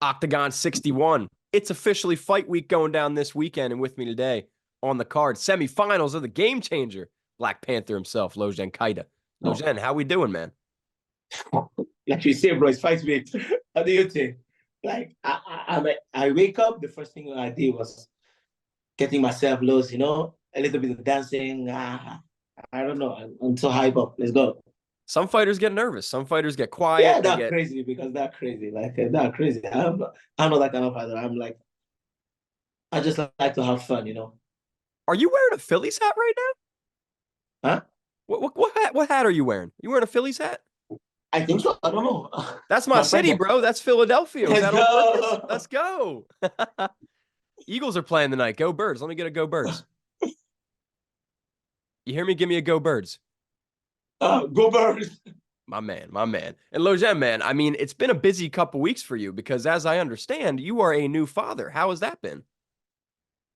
Octagon 61. It's officially fight week going down this weekend, and with me today on the card, semifinals of the game changer, Black Panther himself, Losene Keita. Oh, Losene, how we doing, man? like you say, bro, it's fight week. How do you think? Like I wake up, the first thing I did was getting myself loose, a little bit of dancing. I don't know. I'm so hype up. Let's go. Some fighters get nervous. Some fighters get quiet. Yeah, They that's get. crazy because that's crazy. Like that's crazy. I'm not that kind of fighter. I'm like I just like to have fun. Are you wearing a Phillies hat right now? Huh? What hat are you wearing? You wearing a Phillies hat? I think so. I don't know. That's my My friend, city, bro. That's Philadelphia. Was let's that on purpose? go. Let's go. Eagles are playing tonight. Go Birds. Let me get a go Birds. You hear me? Give me a go Birds. Go Birds. My man, my man. And Logen, man, I mean, it's been a busy couple weeks for you because as I understand, you are a new father. How has that been?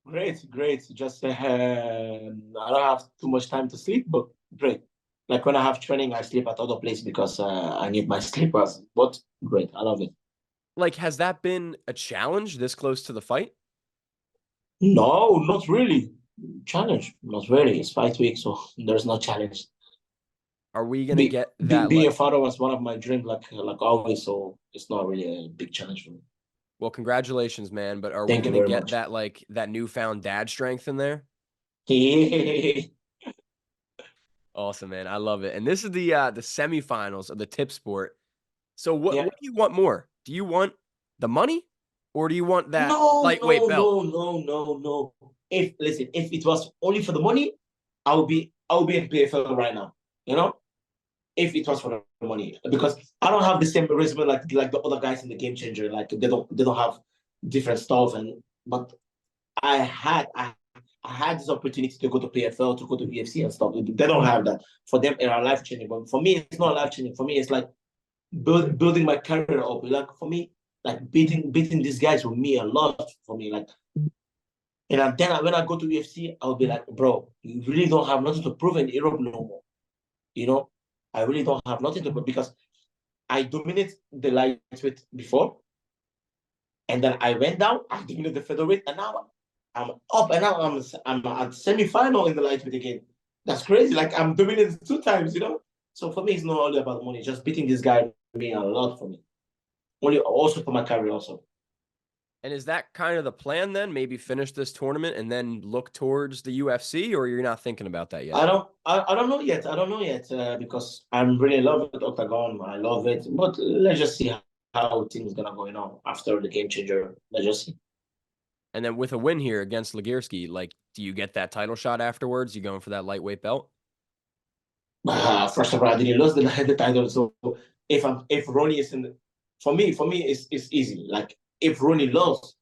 Great, great. Just I don't have too much time to sleep, but great. Like when I have training, I sleep at other place because I need my sleepers. But great, I love it. Like, has that been a challenge this close to the fight? No, not really. Challenge, not really. It's fight week, so there's no challenge. Are we gonna Be, get that being like a father was one of my dreams, like always. So it's not really a big challenge for me. well, congratulations, man, but are we Thank you gonna very get much. that like that newfound dad strength in there? Awesome, man. I love it. And this is the semifinals of the tip sport. So what Yeah. what do you want more? Do you want the money or do you want that No, lightweight no, belt? no, no, no, no. If it was only for the money, I would be in PFL right now. You know, if it was for the money, because I don't have the same resume like the other guys in the game changer. Like they don't have different stuff. But I had this opportunity to go to PFL, to go to UFC and stuff. They don't have that. For them, it's life changing. But for me, it's not life changing. For me, it's like building my career up. Like for me, like beating these guys with me a lot for me. Like, and then when I go to UFC, I'll be like, bro, you really don't have nothing to prove in Europe no more. You know, I really don't have nothing to prove because I dominate the lightweight before, and then I went down, I dominated the featherweight, and now I'm up, and now I'm at semi-final in the lightweight again. That's crazy. Like I'm dominated 2 times. So for me, it's not only about money. Just beating this guy mean a lot for me. Only also for my career also. And is that kind of the plan then? Maybe finish this tournament and then look towards the UFC, or you're not thinking about that yet? I don't know yet. I don't know yet because I'm really in love with OKTAGON. I love it, but let's just see how things gonna go. After the game changer, let's just see. And then with a win here against Legirsky, like, do you get that title shot afterwards? You going for that lightweight belt? First of all, I didn't lose the title, so if Ronnie is in, for me it's easy. Like if Ronnie lost,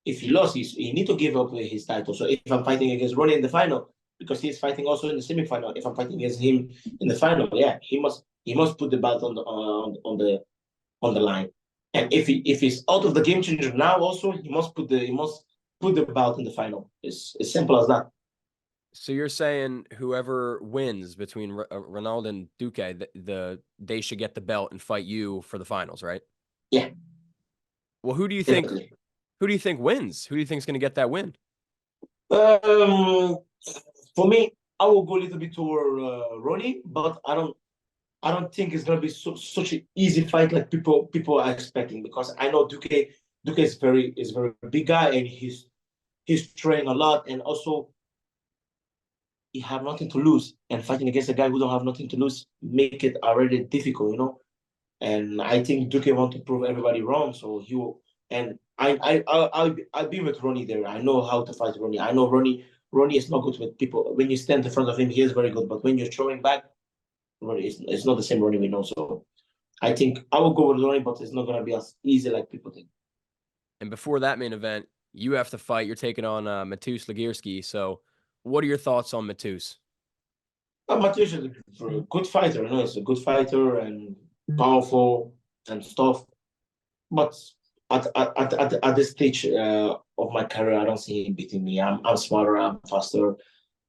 if he lost, he need to give up his title. So if I'm fighting against Ronnie in the final, because he's fighting also in the semifinal, if I'm fighting against him in the final, yeah, he must put the belt on the line. And if he's out of the game changer now, also he must put the belt in the final. It's as simple as that. So you're saying whoever wins between Ronaldo and Duque, they should get the belt and fight you for the finals, right? Yeah, Well, who do you think definitely. who do you think wins? Who do you think is going to get that win? Um, for me, I will go a little bit toward Ronnie, but I don't think it's gonna be such an easy fight like people are expecting because I know Duque is very big guy and he's trained a lot and also he have nothing to lose and fighting against a guy who don't have nothing to lose make it already difficult. And I think Duque want to prove everybody wrong, so he will. And I'll be with Ronnie there. I know how to fight Ronnie. I know Ronnie is not good with people. When you stand in front of him, he is very good, but when you're throwing back, Ronnie it's not the same Ronnie we know. So I think I will go with Ronnie, but it's not gonna be as easy like people think. And before that main event, you have to fight. You're taking on Matus Legirsky. So, what are your thoughts on Matus? Mateusz is a good fighter. He's a good fighter and powerful and stuff. But at this stage of my career, I don't see him beating me. I'm smarter. I'm faster.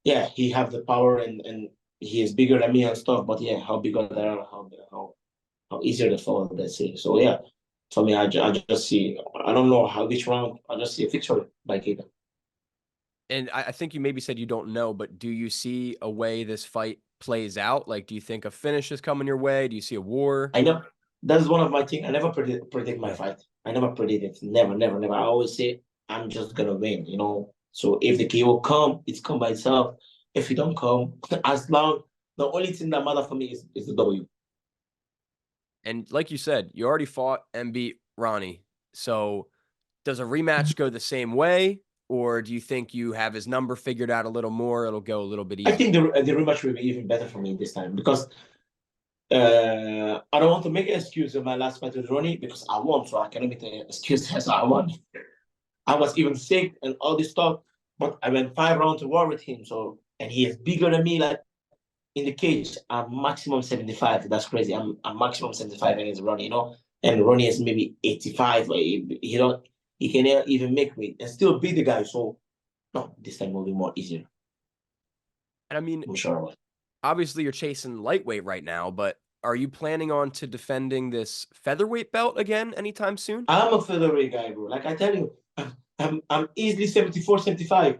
Yeah, he have the power and he is bigger than me and stuff. But yeah, how bigger they are, how easier the fall. Let's say. So yeah, For me, I just see. I don't know how this round. I just see a victory by Keita. And I think you maybe said you don't know, but do you see a way this fight plays out? Like, do you think a finish is coming your way? Do you see a war? I know that's one of my things. I never predict my Yeah. fight. I never predict it. Never, never, never. I always say I'm just gonna win. So if the KO come, it's come by itself. If it don't come, as long the only thing that matters for me is the W. And like you said, you already fought and beat Ronnie. So does a rematch go the same way? Or do you think you have his number figured out a little more? It'll go a little bit I easier. think the rematch will be even better for me this time because I don't want to make an excuse in my last fight with Ronnie because I won, so I cannot make an excuse as I won. I was even sick and all this stuff, but I went 5 rounds to war with him. So and he is bigger than me. Like in the cage, I'm maximum 75. That's crazy. I'm maximum 75 against Ronnie, and Ronnie is maybe 85. He can even make me and still beat the guy. So no, this time will be more easier. And I mean, I'm sure. obviously you're chasing lightweight right now, but are you planning on to defending this featherweight belt again anytime soon? I'm a featherweight guy, bro. Like I tell you, I'm easily 74, 75.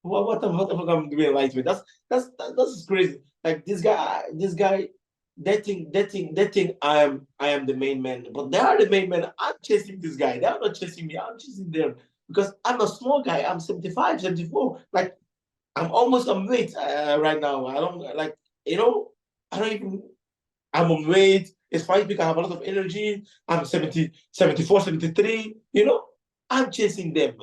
What the fuck I'm doing lightweight? That's crazy. Like this guy, they think I am the main man, but they are the main man. I'm chasing this guy. They are not chasing me. I'm chasing them because I'm a small guy. I'm 75, 74. Like I'm almost on weight right now. I don't like I don't even. I'm on weight. It's fight week. I have a lot of energy. I'm 70, 74, 73. I'm chasing them.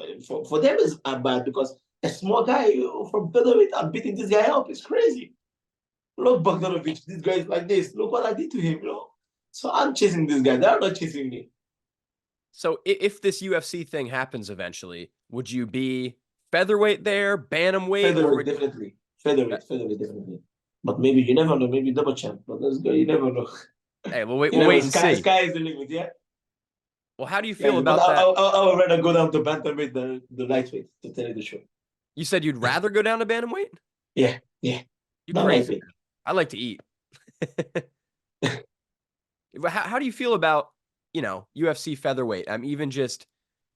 For them, it's bad because a small guy from featherweight, I'm beating this guy up. It's crazy. Look, Bogdanovich, this guy is like this. Look what I did to him. So I'm chasing this guy. They're not chasing me. So if this UFC thing happens eventually, would you be featherweight there, bantamweight, or Featherweight, would definitely. Featherweight, definitely. But maybe you never know. Maybe double champ. But let's go. You never know. hey, we'll wait, You we'll never. wait and Sky, see. sky is the limit. Yeah. Well, how do you feel Yeah. But about that? I would rather go down to bantamweight than the lightweight. To tell you the truth. You said you'd rather go down to bantamweight? Yeah. Yeah. You Not crazy. lightweight. I like to eat. How do you feel about, UFC featherweight? I'm even just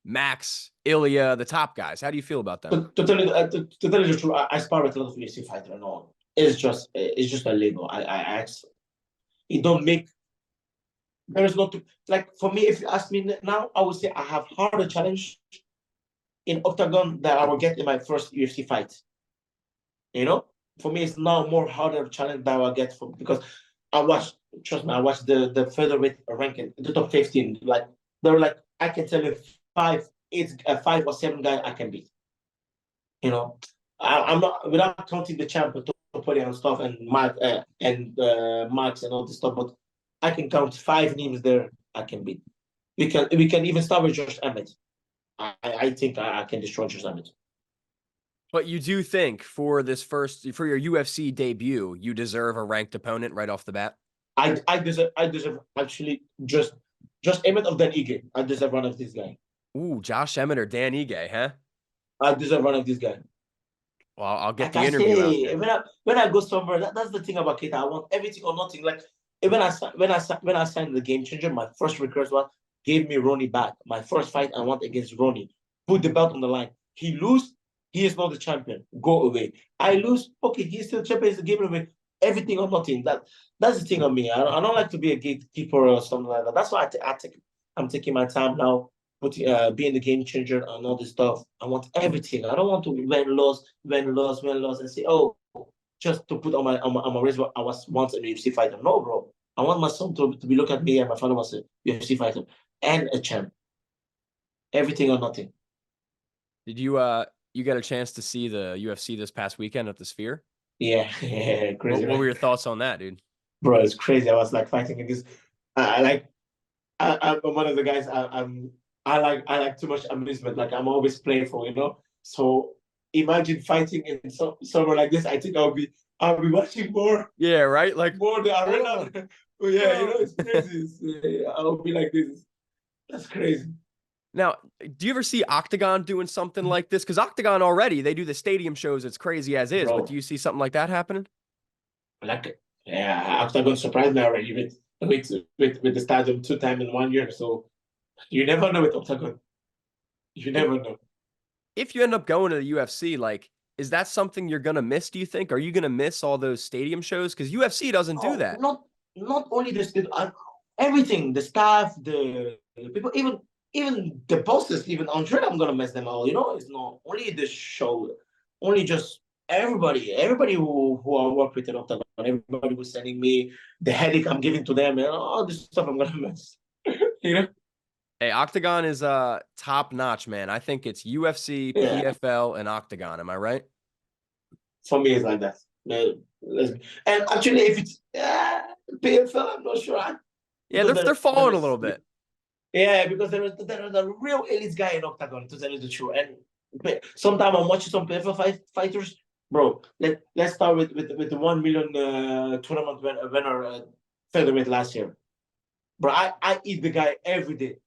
Max, Ilya, the top guys. How do you feel about them? To tell you the truth, I spar with a lot of UFC fighters and all. It's just a label. It don't make there is not like for me. If you ask me now, I would say I have harder challenge in octagon than I will get in my first UFC fight. You know, for me, it's now more harder challenge that I will get from because I watched. Trust me, I watched the featherweight ranking, the top 15. Like they were like, I can tell you five or seven guys I can beat. I'm not without counting the champ, Topolian and stuff, and Mark and Marks and all this stuff. But I can count 5 names there. I can beat. We can even start with Josh Emmett. I think I can destroy Josh Emmett. But you do think for your UFC debut, you deserve a ranked opponent right off the bat? I deserve actually just Emmett of Dan Ige. I deserve one of these guys. Ooh, Josh Emmett or Dan Ige, huh? I deserve one of these guys. Well, I'll get Like the I interview out say, there. when I go somewhere, that's the thing about Keita. I want everything or nothing. Like when I signed the game changer, my first request was give me Ronnie back. My first fight I want against Ronnie. Put the belt on the line. He lose, he is not the champion. Go away. I lose, okay, he's still champion. He's giving away everything or nothing. That's the thing on me. I don't like to be a gatekeeper or something like that. That's why I'm taking my time now being the game changer and all this stuff. I want everything. I don't want to win, loss, and say, oh, just to put on my wrist what I was once a UFC fighter. No, bro. I want my son to be looking at me and my father was a UFC fighter and a champ. Everything or nothing. Did you get a chance to see the UFC this past weekend at the Sphere? Yeah, What crazy, what were right? your thoughts on that, dude? Bro, it's crazy. I was like fighting against. I like. I'm one of the guys. I like too much amusement. Like I'm always playful. So imagine fighting in somewhere like this. I think I'll be watching more Yeah, right? Like, more the oh, arena. Oh yeah, oh. it's crazy. I'll be like this. That's crazy. Now, do you ever see OKTAGON doing something like this? Because OKTAGON already, they do the stadium shows. It's crazy as is. But do Bro, you see something like that happening? like yeah, Octagon surprised me already with the stadium 2 times in one year. So You never know with Octagon. You And never know. if you end up going to the UFC, like, is that something you're gonna miss, do you think? Are you gonna miss all those stadium shows? Because UFC doesn't do No, that. not only the state, everything, the staff, the people, even the bosses, even Andre, I'm gonna mess them all. You know, it's not only the show, only just everybody who I work with in Octagon, everybody who's sending me the headache I'm giving to them, and all this stuff I'm gonna miss. You know? Hey, Octagon is top notch, man. I think it's UFC, Yeah. PFL, and Octagon. Am I right? For me, it's like that. And actually, if it's PFL, I'm not sure Yeah, because they're there falling a is little bit. yeah, because there is a real elite guy in Octagon to tell you the truth. And sometimes I'm watching some PFL fighters, bro. Let's start with the 1 million tournament winner featherweight last year, bro. I eat the guy every day.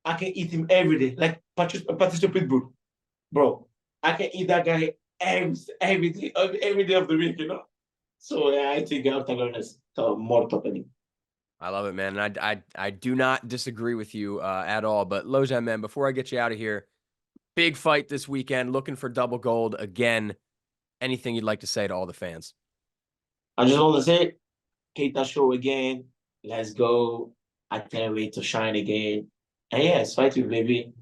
I can eat him every day, like Patricio Pitbull, bro. I can eat that guy every day of the week, you know. So yeah, I think Octagon is more top than him. I love it, man. And I do not disagree with you at all. But Losene, man, before I get you out of here, big fight this weekend, looking for double gold again. Anything you'd like to say to all the fans? I just want to say, Keita show again. Let's go. I can't wait to shine again. And yeah, it's fight with baby.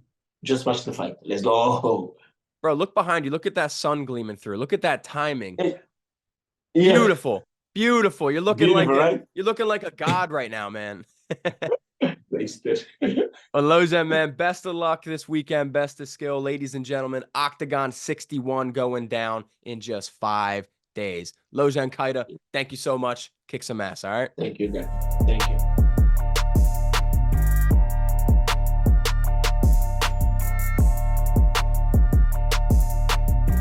Just watch the fight. Let's go. Bro, look behind you. Look at that sun gleaming through. Look at that timing. Yeah, Beautiful. Beautiful. beautiful, right? You're looking like a god right now, man. Wasted. Well, Losene, man, best of luck this weekend. Best of skill. Ladies and gentlemen, Octagon 61 going down in just 5 days. Losene Keita, thank you so much. Kick some ass, all right? Thank you, man. Thank you.